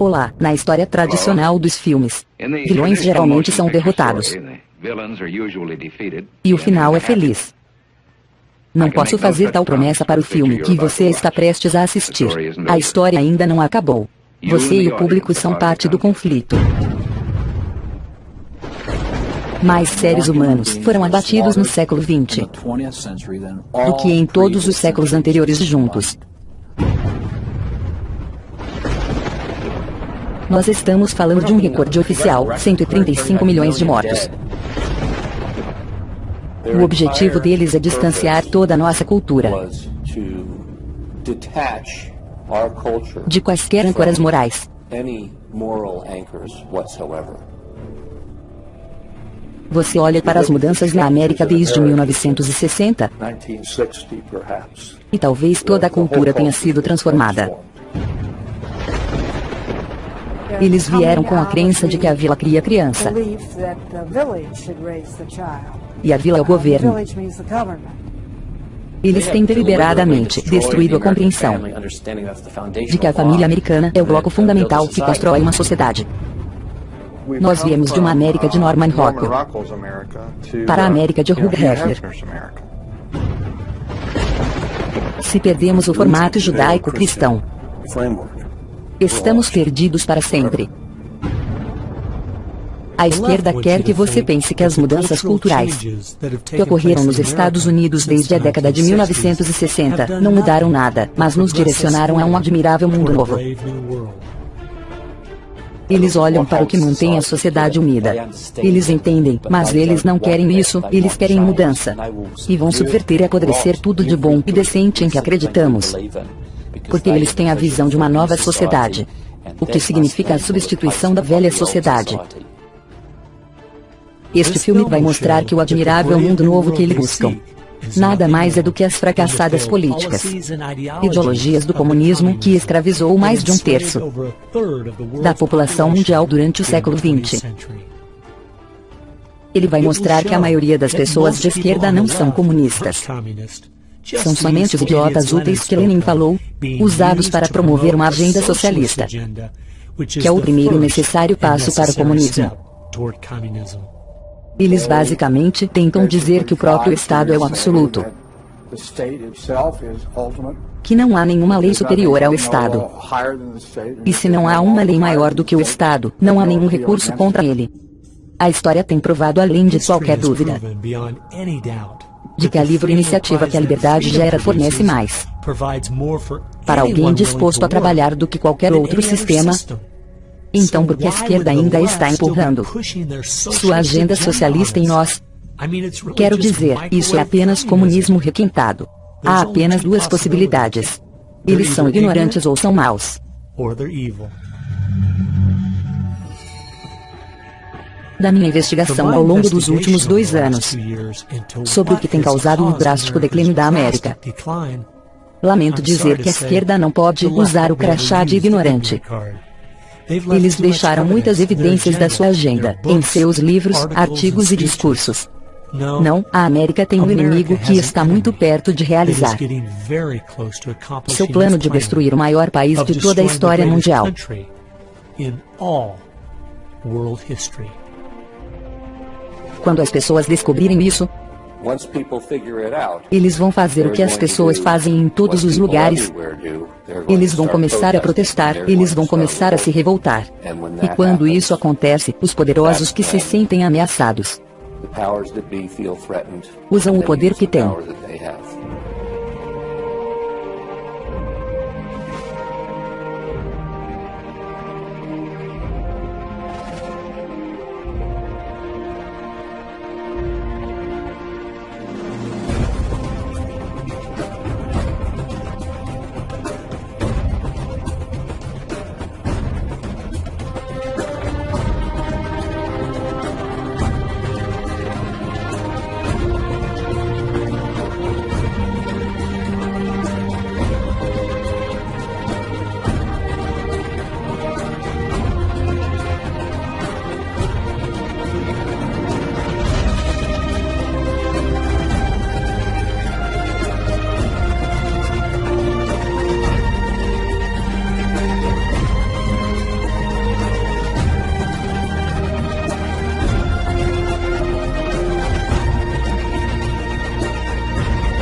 Olá, na história tradicional dos filmes, vilões geralmente são derrotados. E o final é feliz. Não posso fazer tal promessa para o filme que você está prestes a assistir. A história ainda não acabou. Você e o público são parte do conflito. Mais seres humanos foram abatidos no século XX do que em todos os séculos anteriores juntos. Nós estamos falando de um recorde oficial, 135 milhões de mortos. O objetivo deles é distanciar toda a nossa cultura de quaisquer âncoras morais. Você olha para as mudanças na América desde 1960, e talvez toda a cultura tenha sido transformada. Eles vieram com a crença de que a vila cria criança. E a vila é o governo. Eles têm deliberadamente destruído a compreensão de que a família americana é o bloco fundamental que constrói uma sociedade. Nós viemos de uma América de Norman Rockwell para a América de Hugh Hefner. Se perdemos o formato judaico-cristão, estamos perdidos para sempre. A esquerda quer que você pense que as mudanças culturais que ocorreram nos Estados Unidos desde a década de 1960 não mudaram nada, mas nos direcionaram a um admirável mundo novo. Eles olham para o que mantém a sociedade unida. Eles entendem, mas eles não querem isso, eles querem mudança. E vão subverter e apodrecer tudo de bom e decente em que acreditamos. Porque eles têm a visão de uma nova sociedade. O que significa a substituição da velha sociedade. Este filme vai mostrar que o admirável mundo novo que eles buscam nada mais é do que as fracassadas políticas, ideologias do comunismo que escravizou mais de um terço da população mundial durante o século XX. Ele vai mostrar que a maioria das pessoas de esquerda não são comunistas. São somente os idiotas úteis que Lenin falou, usados para promover uma agenda socialista, que é o primeiro e necessário passo para o comunismo. Eles basicamente tentam dizer que o próprio Estado é o absoluto, que não há nenhuma lei superior ao Estado. E se não há uma lei maior do que o Estado, não há nenhum recurso contra ele. A história tem provado além de qualquer dúvida de que a livre iniciativa que a liberdade gera fornece mais para alguém disposto a trabalhar do que qualquer outro sistema. Então por que a esquerda ainda está empurrando sua agenda socialista em nós? Quero dizer, isso é apenas comunismo requintado. Há apenas duas possibilidades. Eles são ignorantes ou são maus. Da minha investigação ao longo dos últimos 2 anos sobre o que tem causado um drástico declínio da América, lamento dizer que a esquerda não pode usar o crachá de ignorante. Eles deixaram muitas evidências da sua agenda em seus livros, artigos e discursos. Não, a América tem um inimigo que está muito perto de realizar seu plano de destruir o maior país de toda a história mundial. Quando as pessoas descobrirem isso, eles vão fazer o que as pessoas fazem em todos os lugares. Eles vão começar a protestar, eles vão começar a se revoltar. E quando isso acontece, os poderosos que se sentem ameaçados usam o poder que têm.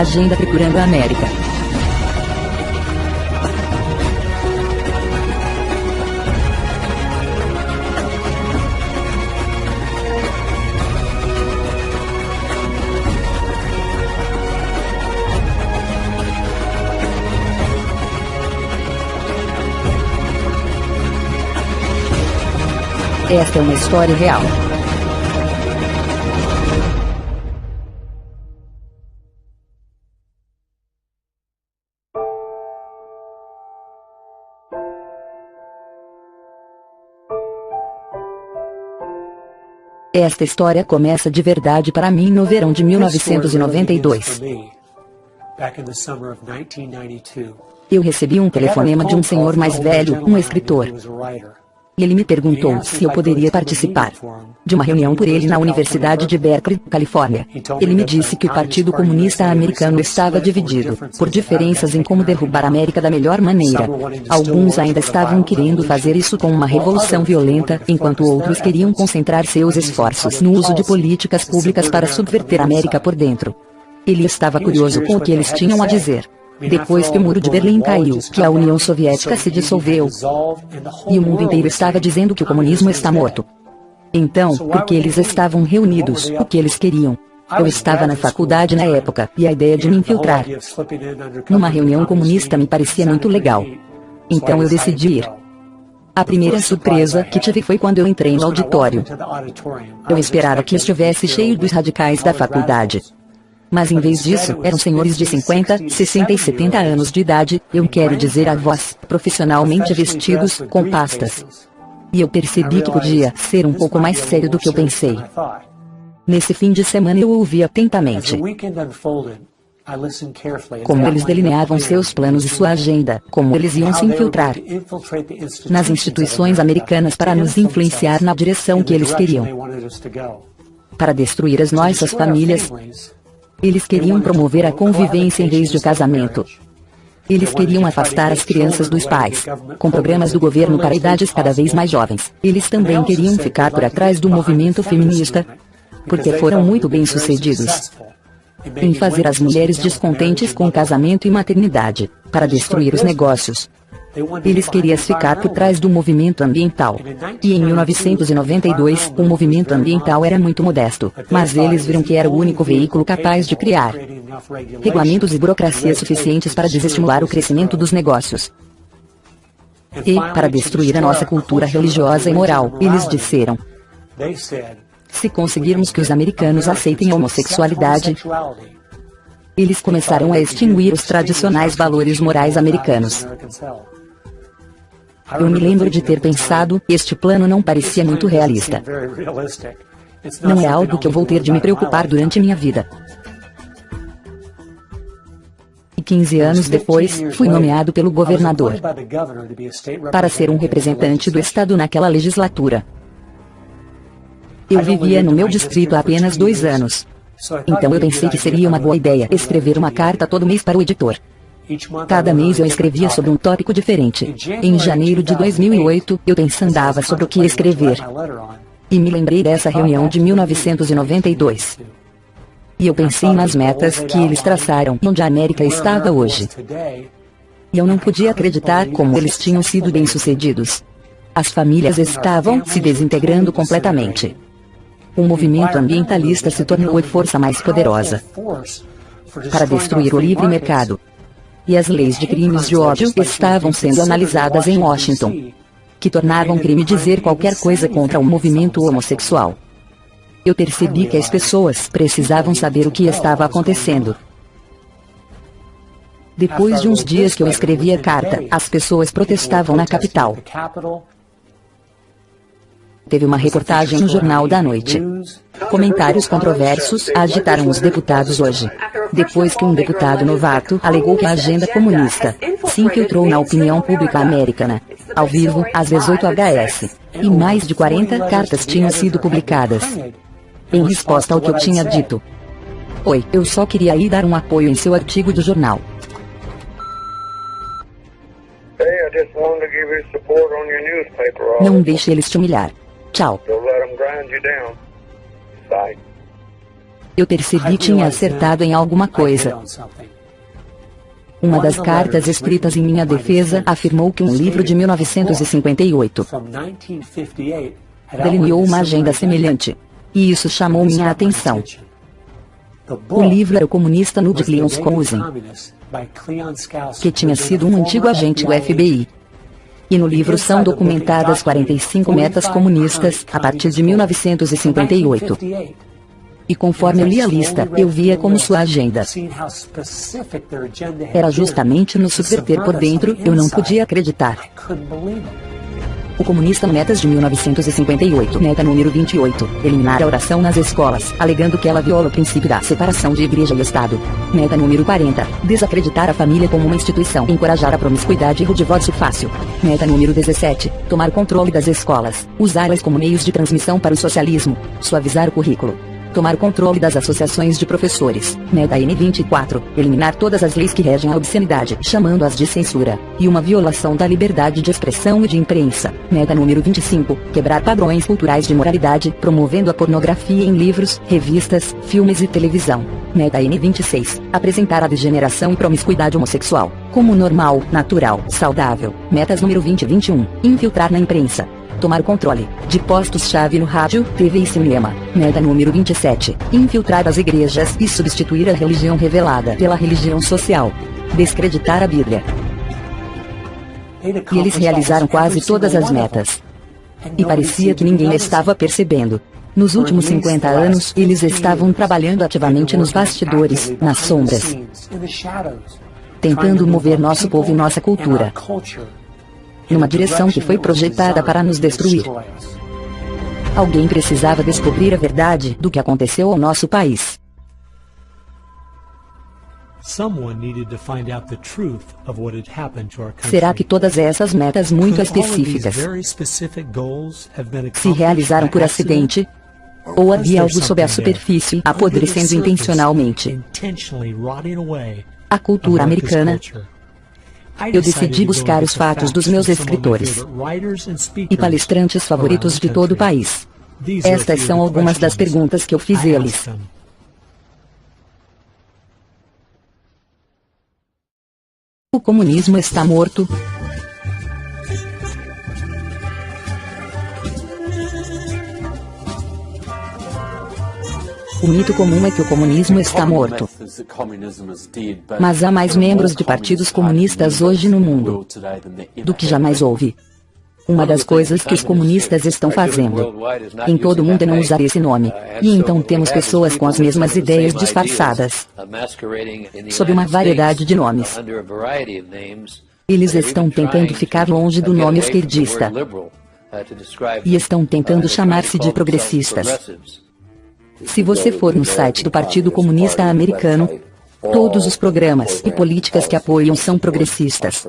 Agenda Procurando a América. Esta é uma história real. Esta história começa de verdade para mim no verão de 1992. Eu recebi um telefonema de um senhor mais velho, um escritor. Ele me perguntou se eu poderia participar de uma reunião por ele na Universidade de Berkeley, Califórnia. Ele me disse que o Partido Comunista Americano estava dividido por diferenças em como derrubar a América da melhor maneira. Alguns ainda estavam querendo fazer isso com uma revolução violenta, enquanto outros queriam concentrar seus esforços no uso de políticas públicas para subverter a América por dentro. Ele estava curioso com o que eles tinham a dizer. Depois que o Muro de Berlim caiu, que a União Soviética se dissolveu, e o mundo inteiro estava dizendo que o comunismo está morto. Então, por que eles estavam reunidos? O que eles queriam? Eu estava na faculdade na época, e a ideia de me infiltrar numa reunião comunista me parecia muito legal. Então eu decidi ir. A primeira surpresa que tive foi quando eu entrei no auditório. Eu esperava que estivesse cheio dos radicais da faculdade. Mas em vez disso, eram senhores de 50, 60 e 70 anos de idade, eu quero dizer avós, profissionalmente vestidos, com pastas. E eu percebi que podia ser um pouco mais sério do que eu pensei. Nesse fim de semana eu ouvi atentamente como eles delineavam seus planos e sua agenda, como eles iam se infiltrar nas instituições americanas para nos influenciar na direção que eles queriam, para destruir as nossas famílias. Eles queriam promover a convivência em vez de o casamento. Eles queriam afastar as crianças dos pais, com programas do governo para idades cada vez mais jovens. Eles também queriam ficar por atrás do movimento feminista, porque foram muito bem-sucedidos em fazer as mulheres descontentes com o casamento e maternidade, para destruir os negócios. Eles queriam ficar por trás do movimento ambiental. E em 1992, o movimento ambiental era muito modesto, mas eles viram que era o único veículo capaz de criar regulamentos e burocracia suficientes para desestimular o crescimento dos negócios. E, para destruir a nossa cultura religiosa e moral, eles disseram: se conseguirmos que os americanos aceitem a homossexualidade, eles começaram a extinguir os tradicionais valores morais americanos. Eu me lembro de ter pensado, este plano não parecia muito realista. Não é algo que eu vou ter de me preocupar durante minha vida. E 15 anos depois, fui nomeado pelo governador para ser um representante do estado naquela legislatura. Eu vivia no meu distrito há apenas 2 anos. Então eu pensei que seria uma boa ideia escrever uma carta todo mês para o editor. Cada mês eu escrevia sobre um tópico diferente. Em janeiro de 2008, eu pensava sobre o que escrever. E me lembrei dessa reunião de 1992. E eu pensei nas metas que eles traçaram, onde a América estava hoje. E eu não podia acreditar como eles tinham sido bem-sucedidos. As famílias estavam se desintegrando completamente. O movimento ambientalista se tornou a força mais poderosa para destruir o livre mercado. E as leis de crimes de ódio estavam sendo analisadas em Washington, que tornavam crime dizer qualquer coisa contra o movimento homossexual. Eu percebi que as pessoas precisavam saber o que estava acontecendo. Depois de uns dias que eu escrevi a carta, as pessoas protestavam na capital. Teve uma reportagem no Jornal da Noite. Comentários controversos agitaram os deputados hoje, depois que um deputado novato alegou que a agenda comunista se infiltrou na opinião pública americana, ao vivo, às 18h. E mais de 40 cartas tinham sido publicadas em resposta ao que eu tinha dito. Oi, eu só queria ir dar um apoio em seu artigo do jornal. Não deixe eles te humilhar. Tchau. Eu percebi que tinha acertado em alguma coisa. Uma das cartas escritas em minha defesa afirmou que um livro de 1958 delineou uma agenda semelhante. E isso chamou minha atenção. O livro era O Comunista no de Cleon Skousen, que tinha sido um antigo agente do FBI. E no livro são documentadas 45 metas comunistas a partir de 1958. E conforme eu li a lista, eu via como sua agenda era justamente nos subverter por dentro. Eu não podia acreditar. O Comunista Metas de 1958, meta número 28, eliminar a oração nas escolas, alegando que ela viola o princípio da separação de igreja e Estado. Meta número 40, desacreditar a família como uma instituição, encorajar a promiscuidade e o divórcio fácil. Meta número 17, tomar controle das escolas, usá-las como meios de transmissão para o socialismo, suavizar o currículo. Tomar controle das associações de professores. Meta N24. Eliminar todas as leis que regem a obscenidade, chamando-as de censura. E uma violação da liberdade de expressão e de imprensa. Meta número 25. Quebrar padrões culturais de moralidade, promovendo a pornografia em livros, revistas, filmes e televisão. Meta N26. Apresentar a degeneração e promiscuidade homossexual como normal, natural, saudável. Metas número 20 e 21. Infiltrar na imprensa. Tomar controle de postos-chave no rádio, TV e cinema. Meta número 27. Infiltrar as igrejas e substituir a religião revelada pela religião social. Descreditar a Bíblia. E eles realizaram quase todas as metas. E parecia que ninguém estava percebendo. Nos últimos 50 anos, eles estavam trabalhando ativamente nos bastidores, nas sombras, tentando mover nosso povo e nossa cultura numa direção que foi projetada para nos destruir. Alguém precisava descobrir a verdade do que aconteceu ao nosso país. Será que todas essas metas muito específicas se realizaram por acidente? Ou havia algo sob a superfície, apodrecendo intencionalmente a cultura americana? Eu decidi buscar os fatos dos meus escritores e palestrantes favoritos de todo o país. Estas são algumas das perguntas que eu fiz eles. O comunismo está morto? O mito comum é que o comunismo está morto. Mas há mais membros de partidos comunistas hoje no mundo do que jamais houve. Uma das coisas que os comunistas estão fazendo em todo o mundo é não usar esse nome. E então temos pessoas com as mesmas ideias disfarçadas sob uma variedade de nomes. Eles estão tentando ficar longe do nome esquerdista e estão tentando chamar-se de progressistas. Se você for no site do Partido Comunista Americano, todos os programas e políticas que apoiam são progressistas.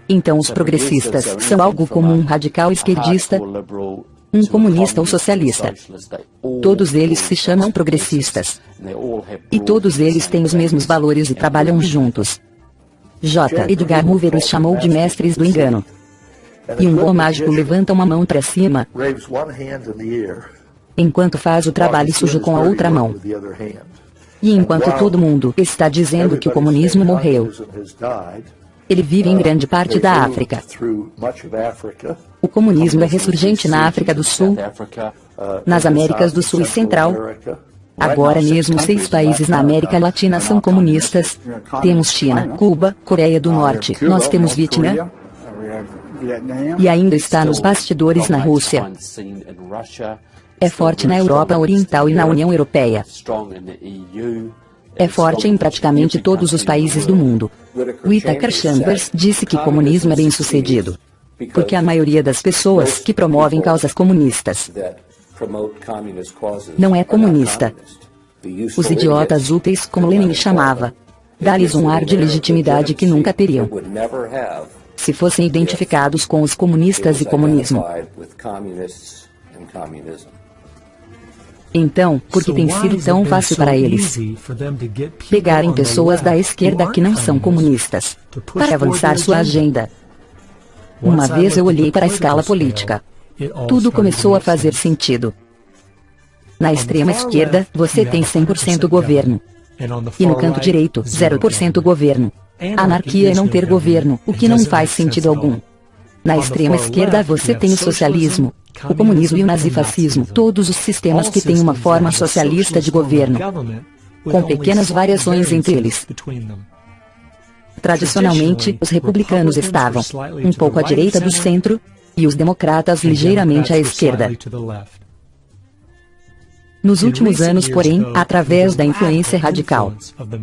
Então os progressistas são algo como um radical esquerdista, um comunista ou socialista. Todos eles se chamam progressistas. E todos eles têm os mesmos valores e trabalham juntos. J. Edgar Hoover os chamou de mestres do engano. E um bom mágico levanta uma mão para cima, enquanto faz o trabalho sujo com a outra mão. E enquanto todo mundo está dizendo que o comunismo morreu, ele vive em grande parte da África. O comunismo é ressurgente na África do Sul, nas Américas do Sul e Central. Agora mesmo 6 países na América Latina são comunistas. Temos China, Cuba, Coreia do Norte, nós temos Vietnã. E ainda está nos bastidores na Rússia. É forte na Europa Oriental e na União Europeia. É forte em praticamente todos os países do mundo. Whittaker Chambers disse que comunismo é bem-sucedido porque a maioria das pessoas que promovem causas comunistas não é comunista. Os idiotas úteis, como Lenin chamava, dá-lhes um ar de legitimidade que nunca teriam se fossem identificados com os comunistas e comunismo. Então, por que tem sido tão fácil para eles pegarem pessoas da esquerda que não são comunistas para avançar sua agenda? Uma vez eu olhei para a escala política. Tudo começou a fazer sentido. Na extrema esquerda, você tem 100% governo. E no canto direito, 0% governo. Anarquia é não ter governo, o que não faz sentido algum. Na extrema esquerda você tem o socialismo, o comunismo e o nazifascismo, todos os sistemas que têm uma forma socialista de governo, com pequenas variações entre eles. Tradicionalmente, os republicanos estavam um pouco à direita do centro, e os democratas ligeiramente à esquerda. Nos últimos anos, porém, através da influência radical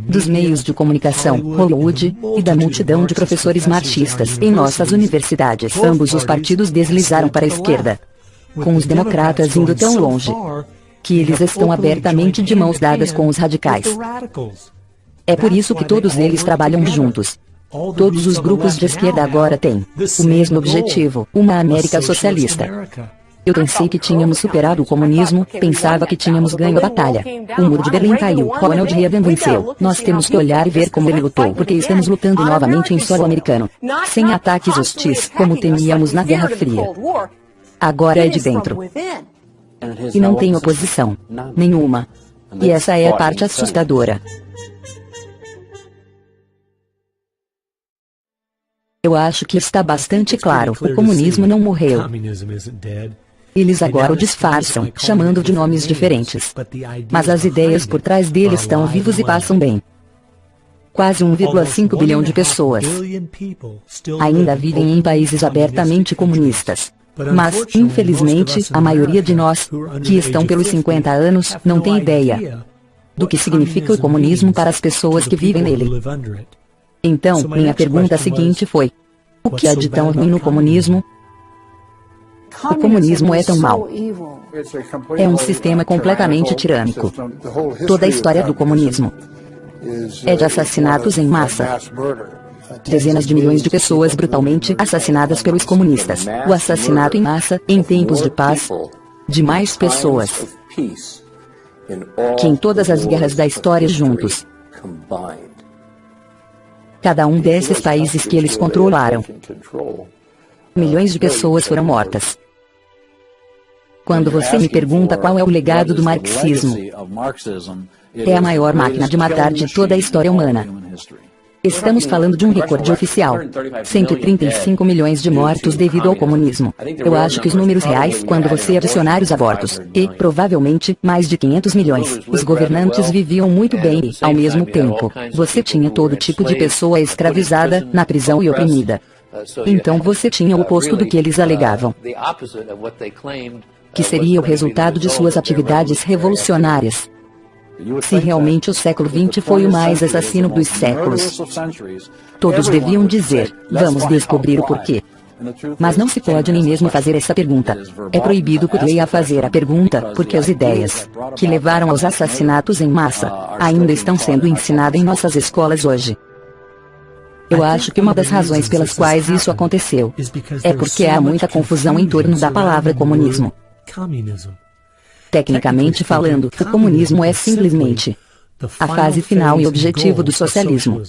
dos meios de comunicação, Hollywood, e da multidão de professores marxistas em nossas universidades, ambos os partidos deslizaram para a esquerda, com os democratas indo tão longe que eles estão abertamente de mãos dadas com os radicais. É por isso que todos eles trabalham juntos. Todos os grupos de esquerda agora têm o mesmo objetivo, uma América socialista. Eu pensei que tínhamos superado o comunismo, pensava que tínhamos ganho a batalha. O muro de Berlim caiu, Ronald Reagan venceu. Nós temos que olhar e ver como ele lutou, porque estamos lutando novamente em solo americano. Sem ataques hostis, como temíamos na Guerra Fria. Agora é de dentro. E não tem oposição. Nenhuma. E essa é a parte assustadora. Eu acho que está bastante claro, o comunismo não morreu. Eles agora o disfarçam, chamando de nomes diferentes. Mas as ideias por trás dele estão vivos e passam bem. Quase 1,5 bilhão de pessoas ainda vivem em países abertamente comunistas. Mas, infelizmente, a maioria de nós, que estão pelos 50 anos, não tem ideia do que significa o comunismo para as pessoas que vivem nele. Então, minha pergunta seguinte foi: o que há de tão ruim no comunismo? O comunismo é tão mau. É um sistema completamente tirânico. Toda a história do comunismo é de assassinatos em massa. Dezenas de milhões de pessoas brutalmente assassinadas pelos comunistas. O assassinato em massa, em tempos de paz, de mais pessoas que em todas as guerras da história juntos. Cada um desses países que eles controlaram, milhões de pessoas foram mortas. Quando você me pergunta qual é o legado do marxismo, é a maior máquina de matar de toda a história humana. Estamos falando de um recorde oficial. 135 milhões de mortos devido ao comunismo. Eu acho que os números reais, quando você adicionar os abortos, e, provavelmente, mais de 500 milhões. Os governantes viviam muito bem e, ao mesmo tempo, você tinha todo tipo de pessoa escravizada, na prisão e oprimida. Então você tinha o oposto do que eles alegavam, que seria o resultado de suas atividades revolucionárias. Se realmente o século XX foi o mais assassino dos séculos, todos deviam dizer, vamos descobrir o porquê. Mas não se pode nem mesmo fazer essa pergunta. É proibido por lei a fazer a pergunta, porque as ideias que levaram aos assassinatos em massa ainda estão sendo ensinadas em nossas escolas hoje. Eu acho que uma das razões pelas quais isso aconteceu é porque há muita confusão em torno da palavra comunismo. Tecnicamente falando, o comunismo é simplesmente a fase final e objetivo do socialismo.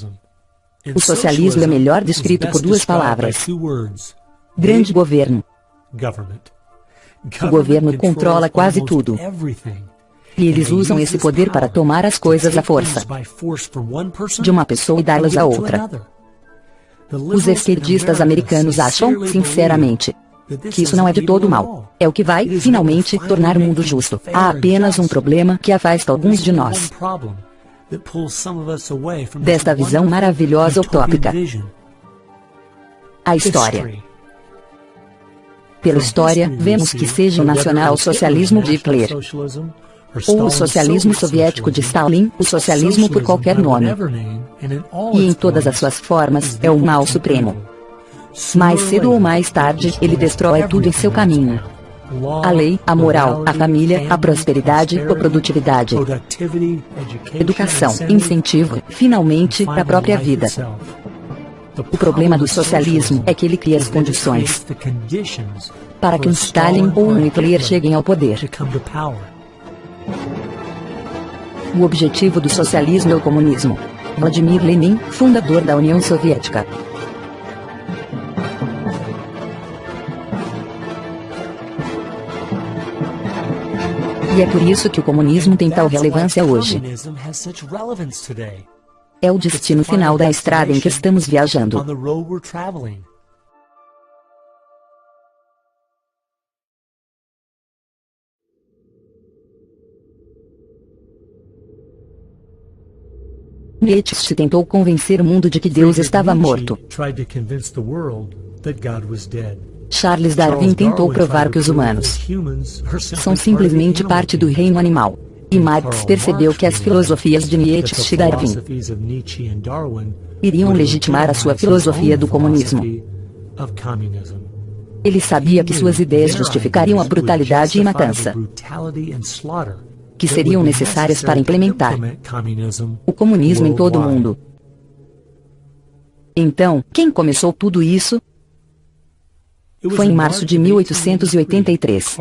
O socialismo é melhor descrito por duas palavras: grande governo. O governo controla quase tudo. E eles usam esse poder para tomar as coisas à força de uma pessoa e dá-las a outra. Os esquerdistas americanos acham, sinceramente, que isso não é de todo mal. É o que vai, finalmente, tornar o mundo justo. Há apenas um problema que afasta alguns de nós desta visão maravilhosa utópica: a história. Pela história, vemos que seja o nacional-socialismo de Hitler, ou o socialismo soviético de Stalin, o socialismo por qualquer nome, e em todas as suas formas, é o mal supremo. Mais cedo ou mais tarde, ele destrói tudo em seu caminho. A lei, a moral, a família, a prosperidade, a produtividade, educação, incentivo, finalmente, a própria vida. O problema do socialismo é que ele cria as condições para que um Stalin ou um Hitler cheguem ao poder. O objetivo do socialismo é o comunismo. Vladimir Lenin, fundador da União Soviética. E é por isso que o comunismo tem tal relevância hoje. É o destino final da estrada em que estamos viajando. Nietzsche tentou convencer o mundo de que Deus estava morto. Charles Darwin tentou provar que os humanos são simplesmente parte do reino animal. E Marx percebeu que as filosofias de Nietzsche e Darwin iriam legitimar a sua filosofia do comunismo. Ele sabia que suas ideias justificariam a brutalidade e matança que seriam necessárias para implementar o comunismo em todo o mundo. Então, quem começou tudo isso? Foi em março de 1883.